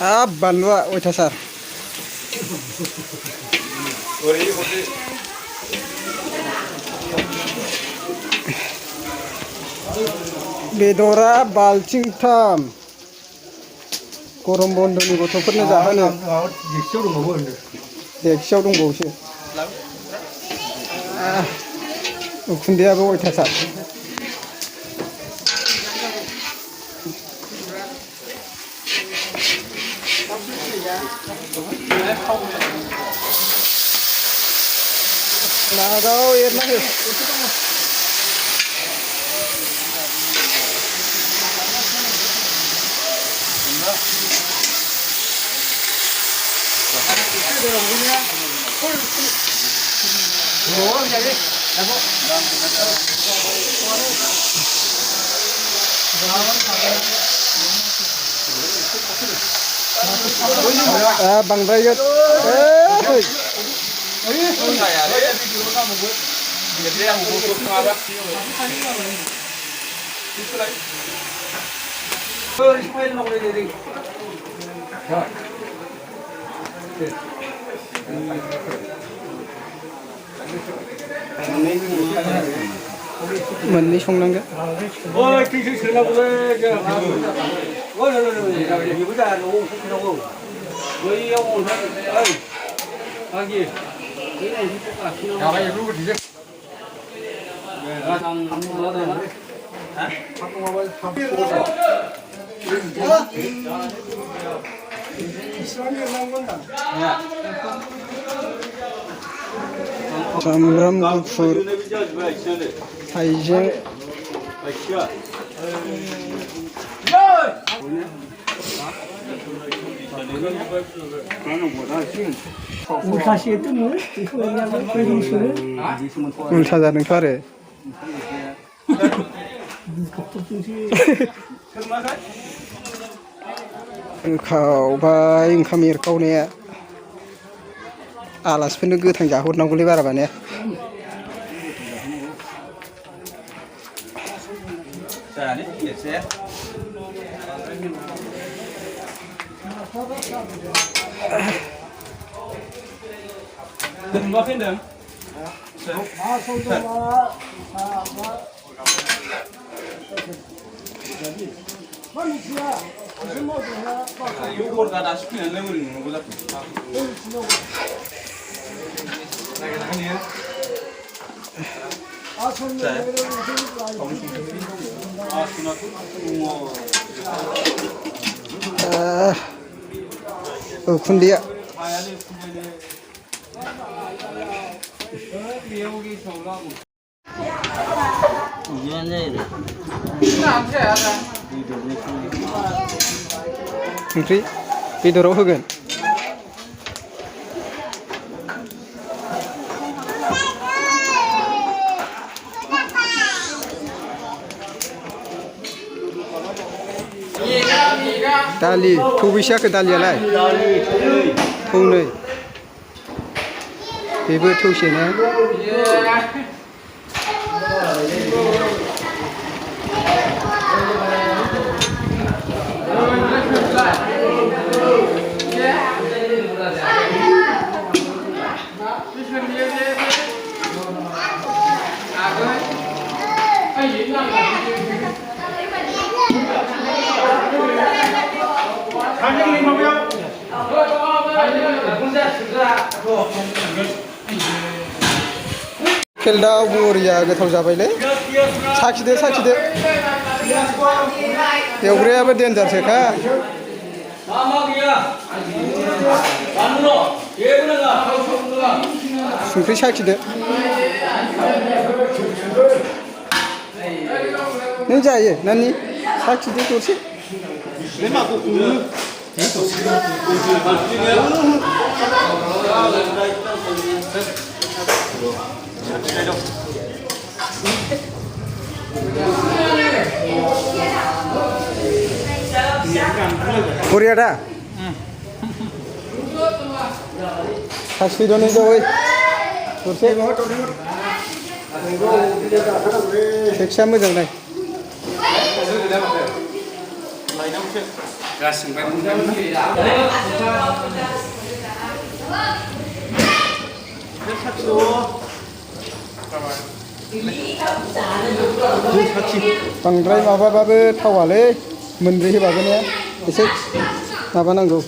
हाब बानलुआ अयथासार बेदरा बाल्थिंथाम गरम बन्दनि गथ'फोरनो जाहोनो देगसियाव दंबावोसो उखुन्दैयाबो अयथासार नागाव एरना हो बांद्रायगोन मोननै संनांगोन सामब्राम गुफुर हाइजें उल्था जादोंथ' आरो खावबाय ओंखाम एरखावनाया आलासिफोरनो गोथां जाहरनांगौलै बाराबा ने उखुन्दैया ओंख्रि बेदराव होगोन दालि थौबैसे जाखो दालियालाय थौनै बेबो थौसेनो खेलदा बरिया गोथाव जाबायलै साखिदो साखिदो एवग्रायाबो देन्जारसोखा संख्रि साखिदो नों जायो नानि साखिदो दसे बरिया दा साखिदो जाबाय दसे टेक्सआ मोजां नाय जासिंबाय बांद्राय माबाबाबो थावालै मोनब्रै होबाबो ने एसे माबानांगौ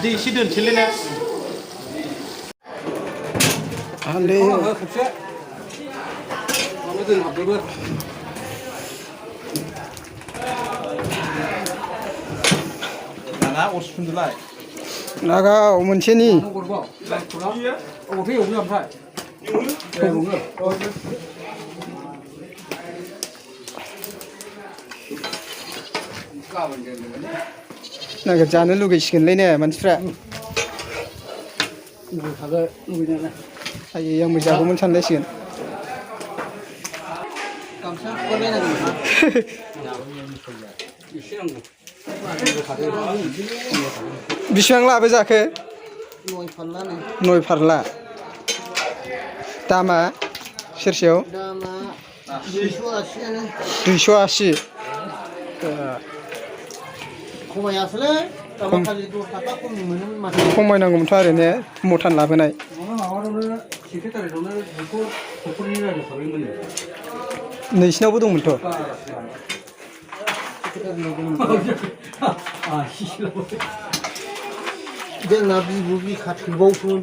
बिदि एसे दोनसैलै ना हान्दै दाना अर सुफुन्दुलाय नागाव मोनसेनि नागिर जानो लुगैसिगोनलै ने मानसिफ्रा आयै आंबो जागौमोन सानलायसिगोन बेसेबां लाबो जाखो 9 फारला दामा सेरसेयाव 280 खमायनांगौमोनथ' आरो ने मथान लाबोनाय नोंसिनावबो दंमोनथ' जोंना बिबु बिखा थैबावसोमोन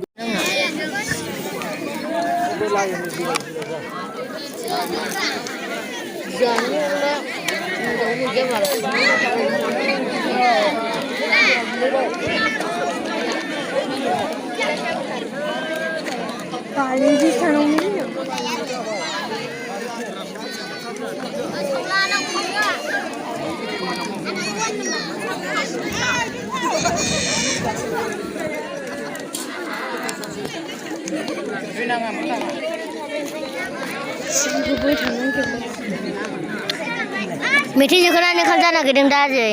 मेथाइ जोखोनानै ओंखाम जानो नागिरदों दा आजै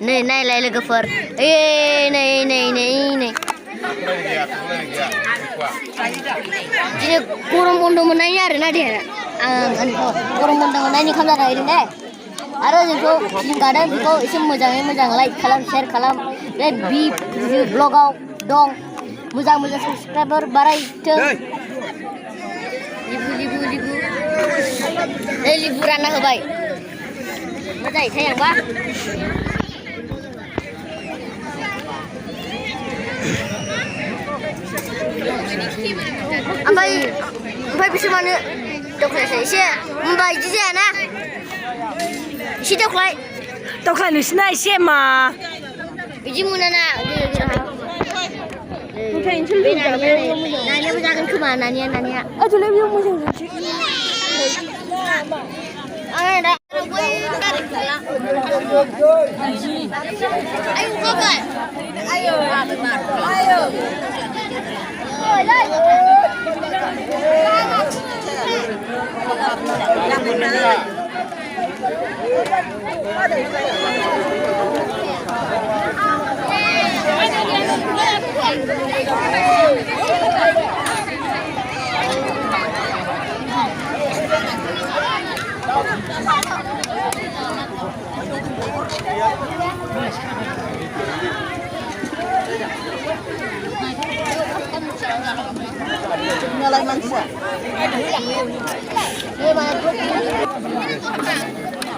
नै नायलाय लोगोफोर नै दिनै गरम बन्द मोननायनि आरोना देरा गरम बन्द मोननायनि ओंखाम जानो नागिरदों दे आरो जोंखौ फिल्म गादों बेखौ एसे मोजाङै मोजां लाइक खालाम शेयार खालाम बे ब्लगाव दं मोजां साबसक्राइबार बारायथों लिबु रानना होबाय मोजाङै थायांबा ओमफ्राय बिसोर मानो दावख्लायसै एसे होनबा बिदि जायाना एसे दावख्लाय नोंसिना एसे मा बिदि मोनाना नानियाबो जागोन खोमा नानिया आजोलाय बेयाव मोजां जानोसै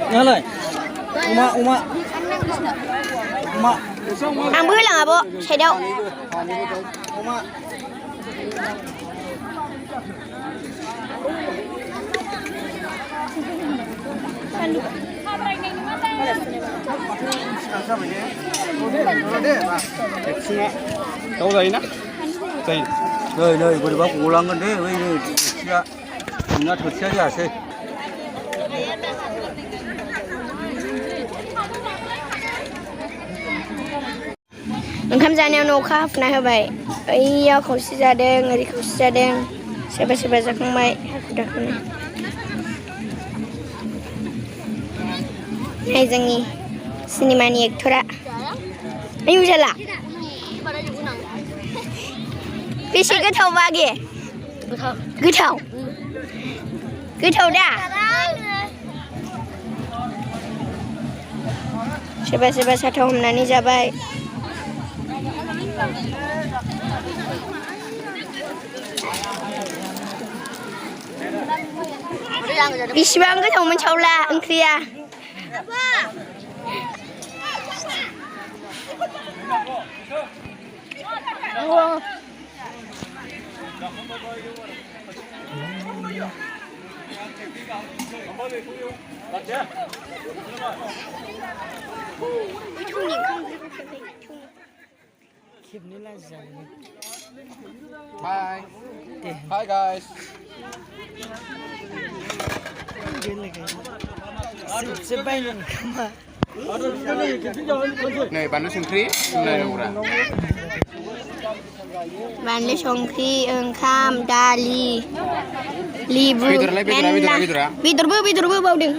Nyalai. Uma. Ambil lah abo, saya dah. Tahu dah ini? Tahu. नै बोरैबा गलांगोन दे बै थोरसिया नोंना थोरसिया जायासै ओंखाम जानायावनो अखा हाफुना होबाय ओइयाव खावसे जादों ओरै खावसे जादों सोरबा जाखांबाय हाखु दाखुनो नाय जोंनि सिनेमानि एक्टरा आयु जाला बेसे गोथाव बागे गोथाव गोथाव दा सोरबा सोरबा साथा हमनानै जाबाय बिसिबां गोथावमोन सावला ओंख्रिया Hi. Hi guys. Này बानलु संख्रि नायनांगौरा बानलु संख्रि ओंखाम दालि लेबु बेदरलाय बेदरा बेदरबो बावदों